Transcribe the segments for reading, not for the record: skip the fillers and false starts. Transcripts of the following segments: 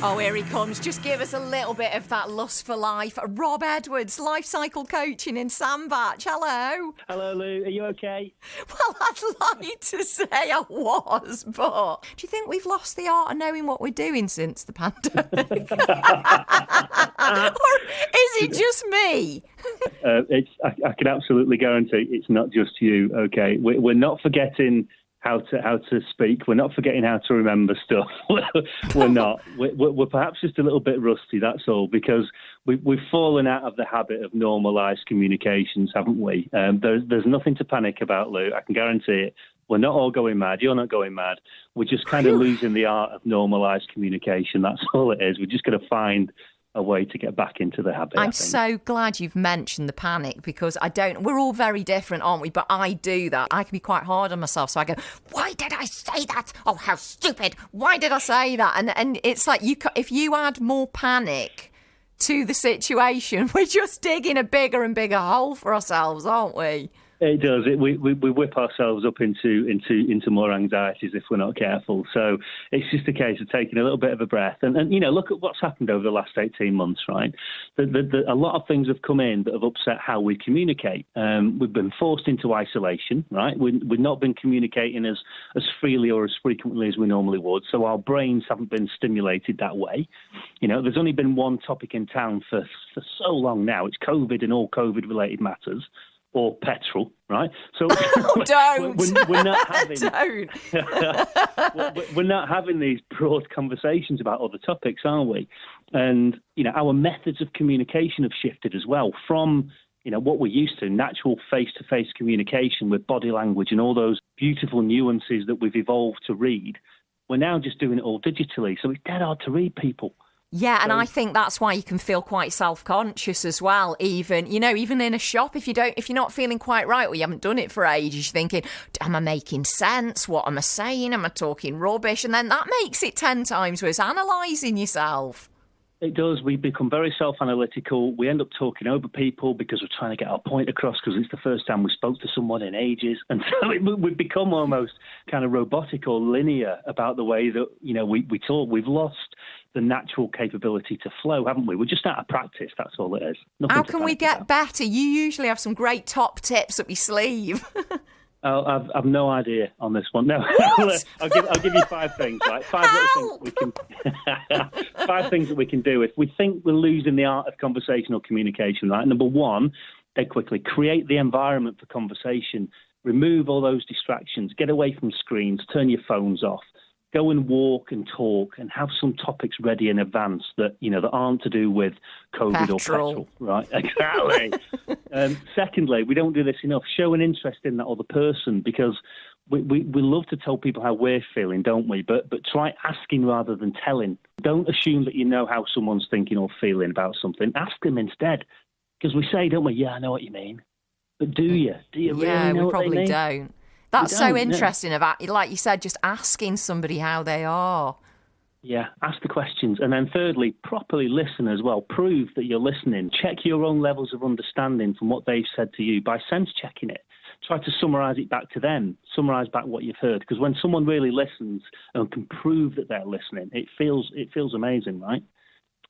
Oh, here he comes. Just give us a little bit of that lust for life. Rob Edwards, life cycle coaching in Sandbach. Hello. Hello, Lou. Are you okay? Well, I'd like to say I was, but do you think we've lost the art of knowing what we're doing since the pandemic? Or is it just me? I can absolutely guarantee it's not just you. Okay, we're not forgetting how to speak. We're not forgetting how to remember stuff. We're not. We're perhaps just a little bit rusty. That's all, because we've fallen out of the habit of normalised communications, haven't we? There's nothing to panic about, Lou. I can guarantee it. We're not all going mad. You're not going mad. We're just kind of losing the art of normalised communication. That's all it is. We're just going to find a way to get back into the habit. I'm so glad you've mentioned the panic, because we're all very different, aren't we? But I do that. I can be quite hard on myself. So I go, why did I say that? Oh, how stupid. Why did I say that? And it's like, if you add more panic to the situation, we're just digging a bigger and bigger hole for ourselves, aren't we? It does. We whip ourselves up into more anxieties if we're not careful. So it's just a case of taking a little bit of a breath. And look at what's happened over the last 18 months, right? A lot of things have come in that have upset how we communicate. We've been forced into isolation, right? We've not been communicating as freely or as frequently as we normally would. So our brains haven't been stimulated that way. There's only been one topic in town for so long now. It's COVID and all COVID-related matters. Or petrol, right? So don't. We're not having. Don't. We're not having these broad conversations about other topics, are we? And our methods of communication have shifted as well from what we're used to, natural face-to-face communication with body language and all those beautiful nuances that we've evolved to read. We're now just doing it all digitally, so it's dead hard to read people. Yeah, and I think that's why you can feel quite self-conscious as well. Even in a shop, if you're not feeling quite right, or you haven't done it for ages, you're thinking, am I making sense? What am I saying? Am I talking rubbish? And then that makes it 10 times worse, analysing yourself. It does. We become very self-analytical. We end up talking over people because we're trying to get our point across, because it's the first time we spoke to someone in ages. And so we've become almost kind of robotic or linear about the way that, we talk. We've lost the natural capability to flow, haven't we? We're just out of practice, that's all it is. How can we get better? You usually have some great top tips up your sleeve. I've no idea on this one. No, I'll give you 5 things, right? 5 little things we can. 5 things that we can do if we think we're losing the art of conversational communication. Right, number 1, dead quickly, create the environment for conversation. Remove all those distractions. Get away from screens. Turn your phones off. Go and walk and talk and have some topics ready in advance that aren't to do with COVID or petrol. Right, exactly. Secondly, we don't do this enough. Show an interest in that other person, because we love to tell people how we're feeling, don't we? But try asking rather than telling. Don't assume that you know how someone's thinking or feeling about something. Ask them instead, because we say, don't we? Yeah, I know what you mean. But do you? Do you really know what they mean? Yeah, we probably don't. That's so interesting about, like you said, just asking somebody how they are. Yeah, ask the questions. And then thirdly, properly listen as well. Prove that you're listening. Check your own levels of understanding from what they've said to you by sense checking it. Try to summarise it back to them. Summarise back what you've heard. Because when someone really listens and can prove that they're listening, it feels amazing, right?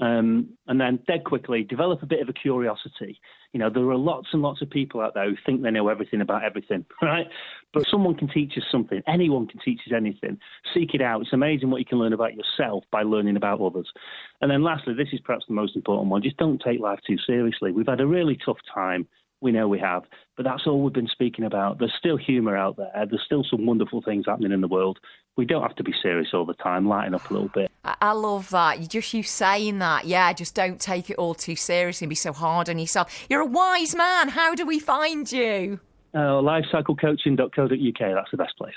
And then dead quickly, develop a bit of a curiosity. There are lots and lots of people out there who think they know everything about everything, right? But someone can teach us something. Anyone can teach us anything. Seek it out. It's amazing what you can learn about yourself by learning about others. And then lastly, this is perhaps the most important one. Just don't take life too seriously. We've had a really tough time. We know we have, but that's all we've been speaking about. There's still humour out there. There's still some wonderful things happening in the world. We don't have to be serious all the time. Lighten up a little bit. I love that. You saying that. Yeah, just don't take it all too seriously and be so hard on yourself. You're a wise man. How do we find you? Lifecyclecoaching.co.uk. That's the best place.